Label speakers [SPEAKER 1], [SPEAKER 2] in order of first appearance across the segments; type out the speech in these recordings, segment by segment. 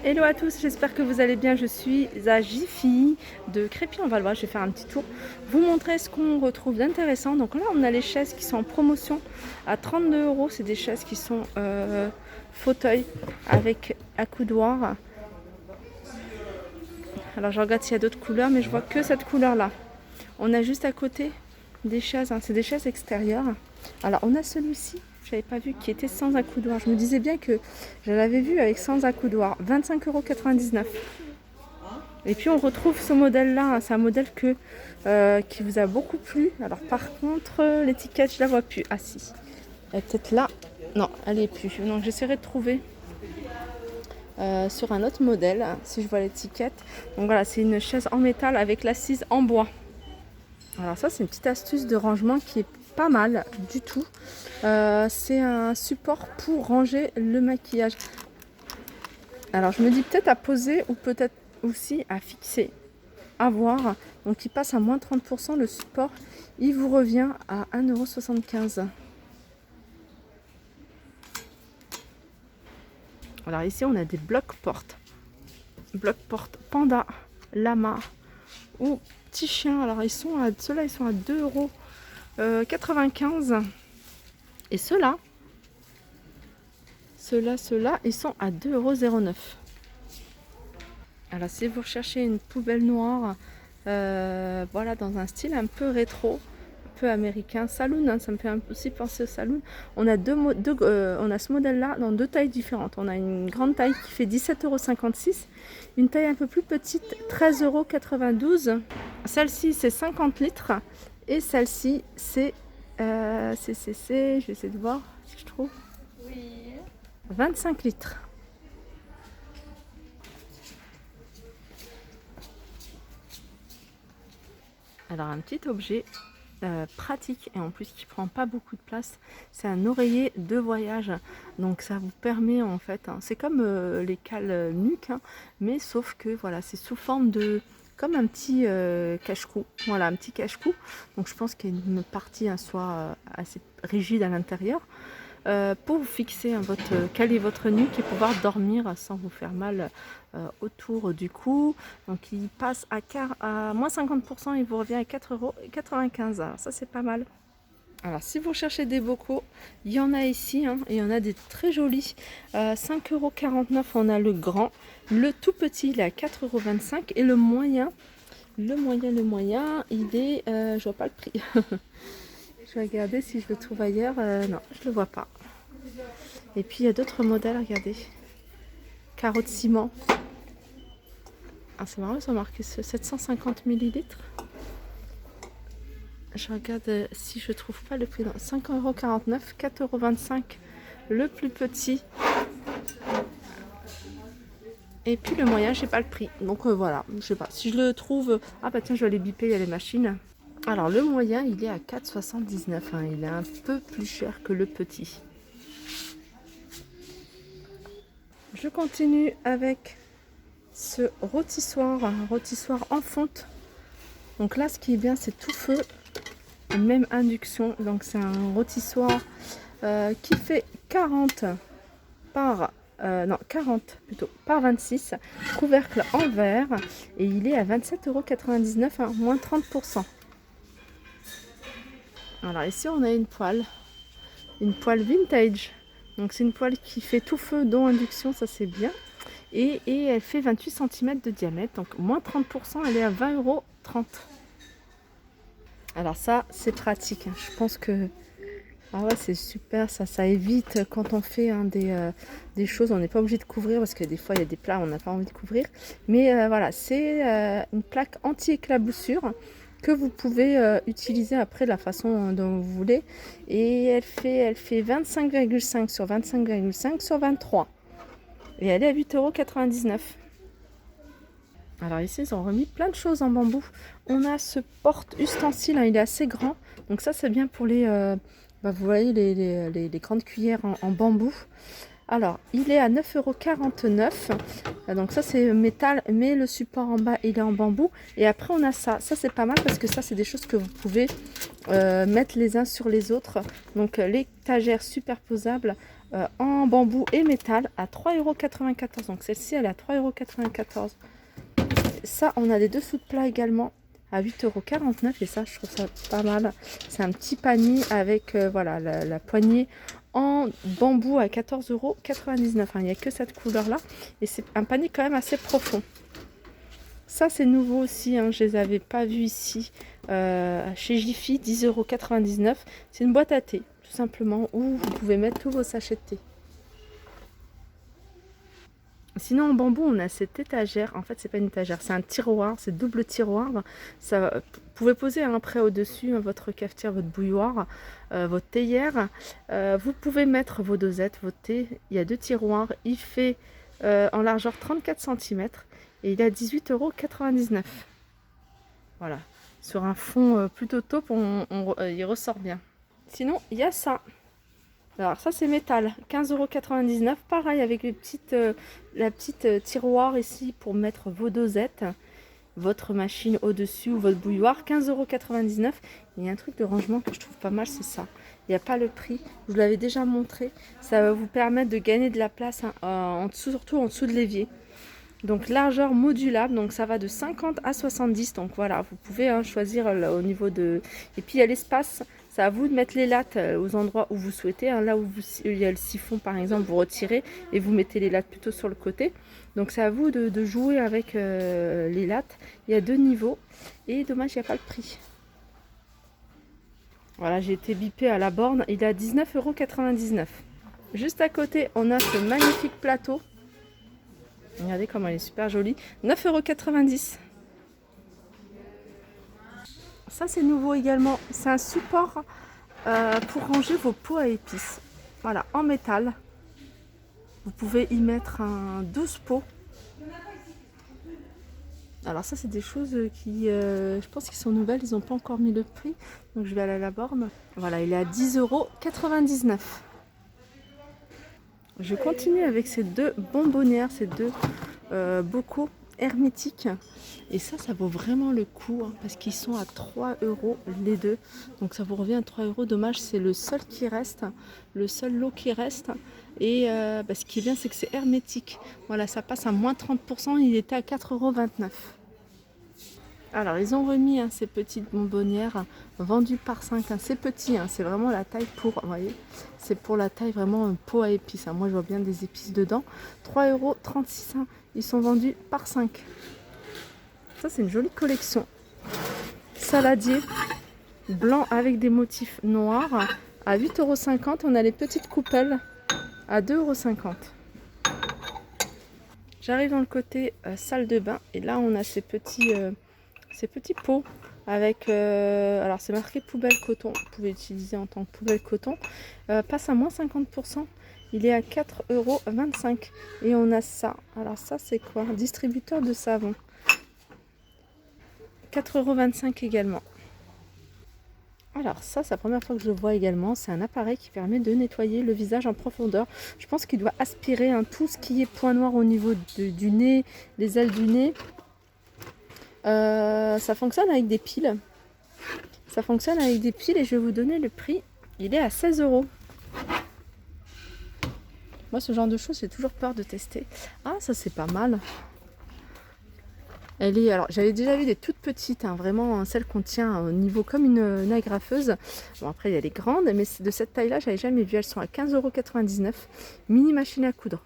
[SPEAKER 1] Hello à tous, j'espère que vous allez bien. Je suis à Jiffy de Crépy-en-Valois. Je vais faire un petit tour, vous montrer ce qu'on retrouve d'intéressant. Donc là, on a les chaises qui sont en promotion à 32 euros. C'est des chaises qui sont fauteuil avec accoudoir. Alors je regarde s'il y a d'autres couleurs, mais je vois que cette couleur-là. On a juste à côté des chaises, hein. C'est des chaises extérieures. Alors on a celui-ci. Je n'avais pas vu qui était sans accoudoir. Je me disais bien que je l'avais vu avec sans accoudoir. 25,99 €. Et puis on retrouve ce modèle-là. C'est un modèle qui vous a beaucoup plu. Alors par contre, l'étiquette, je la vois plus. Ah si. Elle est peut-être là. Non, elle est plus. Donc j'essaierai de trouver sur un autre modèle, si je vois l'étiquette. Donc voilà, c'est une chaise en métal avec l'assise en bois. Alors ça, c'est une petite astuce de rangement qui est pas mal du tout. C'est un support pour ranger le maquillage. Alors je me dis peut-être à poser ou peut-être aussi à fixer, à voir. Donc il passe à moins 30%, le support il vous revient à 1,75 €. Alors ici on a des blocs-portes panda, lama ou petit chien. Alors ceux-là ils sont à 2,95 €. Et ceux-là, ils sont à 2,09 €. Alors si vous recherchez une poubelle noire, voilà, dans un style un peu rétro, un peu américain, saloon, hein, ça me fait aussi penser au saloon. On a on a ce modèle-là dans deux tailles différentes. On a une grande taille qui fait 17,56 €, une taille un peu plus petite, 13,92 €. Celle-ci c'est 50 litres et celle-ci c'est je vais essayer de voir si je trouve. Oui. 25 litres. Alors un petit objet pratique et en plus qui prend pas beaucoup de place, c'est un oreiller de voyage. Donc ça vous permet en fait, hein, c'est comme les cales nuque, hein, mais sauf que voilà, c'est sous forme de comme un petit cache-cou. Voilà, un petit cache-cou. Donc je pense qu'il y a une partie, hein, soit assez rigide à l'intérieur. Pour vous fixer, hein, caler votre nuque et pouvoir dormir sans vous faire mal autour du cou. Donc il passe à moins 50%, il vous revient à 4,95 €. Alors ça c'est pas mal. Alors si vous cherchez des bocaux, il y en a ici, hein, et il y en a des très jolis. 5,49 € on a le grand, le tout petit il est à 4,25 € et le moyen, il est, je vois pas le prix. Je vais regarder si je le trouve ailleurs. Non, je le vois pas. Et puis il y a d'autres modèles, regardez. Carreau de ciment. Ah, c'est marrant, ils ont marqué 750 ml. Je regarde si je trouve pas le prix. 5,49 €, 4,25 € le plus petit. Et puis le moyen, je sais pas le prix. Donc voilà, je sais pas. Si je le trouve. Ah bah tiens, je vais aller biper, il y a les machines. Alors le moyen, il est à 4,79 €, hein. Il est un peu plus cher que le petit. Je continue avec ce rôtissoir, un rôtissoir en fonte. Donc là, ce qui est bien, c'est tout feu, même induction. Donc c'est un rôtissoir qui fait 40 par 40 plutôt par 26, couvercle en verre et il est à 27,99 €, hein, moins 30%. Alors ici on a une poêle vintage. Donc c'est une poêle qui fait tout feu, dont induction, ça c'est bien. Et elle fait 28 cm de diamètre, donc moins 30%, elle est à 20,30 €. Alors ça c'est pratique, hein. Je pense que ah ouais, c'est super, ça évite quand on fait, hein, des choses, on n'est pas obligé de couvrir parce que des fois il y a des plats on n'a pas envie de couvrir. Mais voilà, c'est une plaque anti-éclaboussure que vous pouvez utiliser après de la façon dont vous voulez. Et elle fait 25,5 sur 25,5 sur 23. Et elle est à 8,99 €. Alors ici, ils ont remis plein de choses en bambou. On a ce porte-ustensile, hein, il est assez grand. Donc ça, c'est bien pour vous voyez, les grandes cuillères en bambou. Alors, il est à 9,49 €. Donc ça, c'est métal, mais le support en bas, il est en bambou. Et après, on a ça. Ça, c'est pas mal parce que ça, c'est des choses que vous pouvez mettre les uns sur les autres. Donc, l'étagère superposable en bambou et métal à 3,94 €. Donc celle-ci, elle est à 3,94 €. Ça, on a des dessous de plat également à 8,49 € et ça, je trouve ça pas mal. C'est un petit panier avec voilà, la poignée en bambou à 14,99 €. Il n'y a que cette couleur-là et c'est un panier quand même assez profond. Ça, c'est nouveau aussi, hein, je ne les avais pas vus ici chez Jiffy, 10,99 €. C'est une boîte à thé, tout simplement, où vous pouvez mettre tous vos sachets de thé. Sinon, en bambou, on a cette étagère. En fait, c'est pas une étagère, c'est un tiroir, c'est double tiroir. Ça, vous pouvez poser un prêt au-dessus, votre cafetière, votre bouilloire, votre théière. Vous pouvez mettre vos dosettes, votre thé. Il y a 2 tiroirs. Il fait en largeur 34 cm et il est à 18,99 €. Voilà. Sur un fond plutôt taupe, il ressort bien. Sinon, il y a ça. Alors ça c'est métal, 15,99 €. Pareil avec la petite tiroir ici pour mettre vos dosettes, votre machine au-dessus ou votre bouilloire, 15,99 €. Il y a un truc de rangement que je trouve pas mal, c'est ça. Il n'y a pas le prix, je vous l'avais déjà montré. Ça va vous permettre de gagner de la place hein, surtout en dessous de l'évier. Donc largeur modulable, donc ça va de 50 à 70. Donc voilà, vous pouvez hein, choisir au niveau de... Et puis il y a l'espace. C'est à vous de mettre les lattes aux endroits où vous souhaitez. Hein. Là où il y a le siphon par exemple, vous retirez et vous mettez les lattes plutôt sur le côté. Donc c'est à vous de jouer avec les lattes. Il y a 2 niveaux et dommage il n'y a pas le prix. Voilà, j'ai été bipée à la borne. Il est à 19,99 €. Juste à côté, on a ce magnifique plateau. Regardez comment elle est super jolie. 9,90 €. Ça c'est nouveau également, c'est un support pour ranger vos pots à épices. Voilà, en métal. Vous pouvez y mettre 12 pots. Alors ça c'est des choses qui, je pense qu'ils sont nouvelles, ils n'ont pas encore mis le prix. Donc je vais aller à la borne. Voilà, il est à 10,99 €. Je continue avec ces 2 bonbonnières, ces 2 bocaux hermétiques. Et ça vaut vraiment le coup hein, parce qu'ils sont à 3 € les deux. Donc ça vous revient à 3 €. Dommage, c'est le seul qui reste, le seul lot qui reste. Et ce qui est bien, c'est que c'est hermétique. Voilà, ça passe à moins 30%. Il était à 4,29 €. Alors, ils ont remis hein, ces petites bonbonnières vendues par 5. Hein. C'est petit, hein, c'est vraiment la taille pour, vous voyez, c'est pour la taille vraiment un pot à épices. Hein. Moi, je vois bien des épices dedans. 3,36 €. Hein. Ils sont vendus par 5. Ça, c'est une jolie collection. Saladier blanc avec des motifs noirs à 8,50 €. On a les petites coupelles à 2,50 €. J'arrive dans le côté salle de bain et là, on a ces petits pots avec, alors c'est marqué poubelle coton, vous pouvez l'utiliser en tant que poubelle coton, passe à moins 50%, il est à 4,25 € et on a ça, alors ça c'est quoi? Distributeur de savon, 4,25 € également. Alors ça, c'est la première fois que je le vois également, c'est un appareil qui permet de nettoyer le visage en profondeur. Je pense qu'il doit aspirer hein, tout ce qui est point noir au niveau du nez, les ailes du nez. Ça fonctionne avec des piles. Ça fonctionne avec des piles et je vais vous donner le prix. Il est à 16 €. Moi, ce genre de choses, j'ai toujours peur de tester. Ah, ça c'est pas mal. Elle est, alors j'avais déjà vu des toutes petites, hein, vraiment celle qu'on tient au niveau comme une agrafeuse. Bon après il y a les grandes, mais de cette taille-là, j'avais jamais vu. Elles sont à 15,99 €. Mini machine à coudre.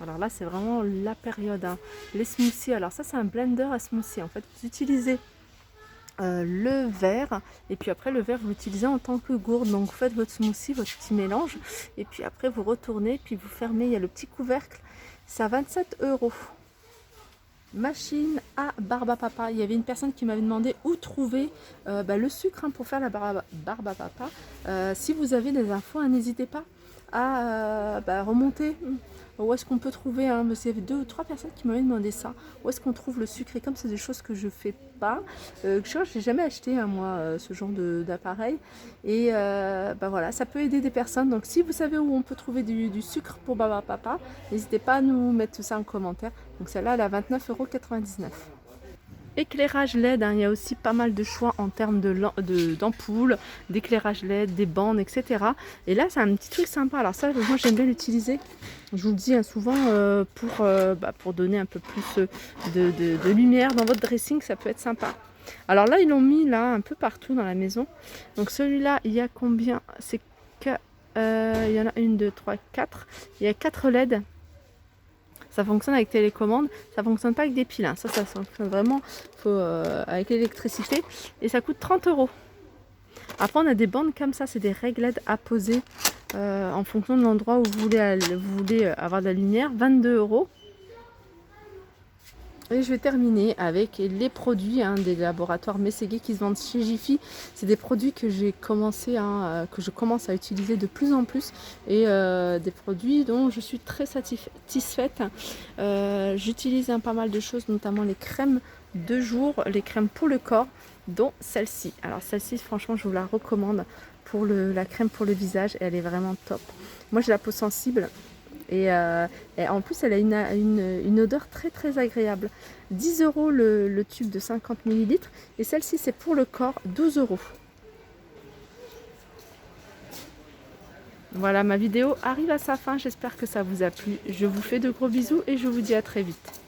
[SPEAKER 1] Alors là, c'est vraiment la période. Hein. Les smoothies, alors ça, c'est un blender à smoothie. En fait, vous utilisez le verre et puis après, le verre, vous l'utilisez en tant que gourde. Donc, vous faites votre smoothie, votre petit mélange et puis après, vous retournez, puis vous fermez. Il y a le petit couvercle. C'est à 27 €. Machine à barbe à papa. Il y avait une personne qui m'avait demandé où trouver le sucre hein, pour faire la barbe à papa. Si vous avez des infos, hein, n'hésitez pas à remonter. Où est-ce qu'on peut trouver hein, parce qu'il y avait 2 ou 3 personnes qui m'avaient demandé ça. Où est-ce qu'on trouve le sucre? Et comme c'est des choses que je fais pas, je n'ai jamais acheté hein, moi ce genre d'appareil. Et voilà, ça peut aider des personnes. Donc si vous savez où on peut trouver du sucre pour Baba Papa, n'hésitez pas à nous mettre ça en commentaire. Donc celle-là, elle est à 29,99 €. Éclairage LED, hein, il y a aussi pas mal de choix en termes d'ampoules, d'éclairage LED, des bandes, etc. Et là, c'est un petit truc sympa. Alors ça, moi, j'aime bien l'utiliser. Je vous le dis hein, souvent pour donner un peu plus de lumière dans votre dressing, ça peut être sympa. Alors là, ils l'ont mis là un peu partout dans la maison. Donc celui-là, il y a combien? C'est que il y en a 1, 2, 3, 4. Il y a 4 LED. Ça fonctionne avec télécommande, ça fonctionne pas avec des piles. Hein. Ça fonctionne vraiment avec l'électricité. Et ça coûte 30 €. Après, on a des bandes comme ça, c'est des règles LED à poser en fonction de l'endroit où vous voulez avoir de la lumière. 22 €. Et je vais terminer avec les produits des laboratoires Messeguet qui se vendent chez Jiffy. C'est des produits que j'ai commencé, que je commence à utiliser de plus en plus et des produits dont je suis très satisfaite. J'utilise pas mal de choses, notamment les crèmes de jour, les crèmes pour le corps, dont celle-ci. Alors celle-ci, franchement, je vous la recommande pour la crème pour le visage. Elle est vraiment top. Moi, j'ai la peau sensible. Et en plus, elle a une odeur très très agréable. 10 € le tube de 50 ml. Et celle-ci, c'est pour le corps, 12 €. Voilà, ma vidéo arrive à sa fin. J'espère que ça vous a plu. Je vous fais de gros bisous et je vous dis à très vite.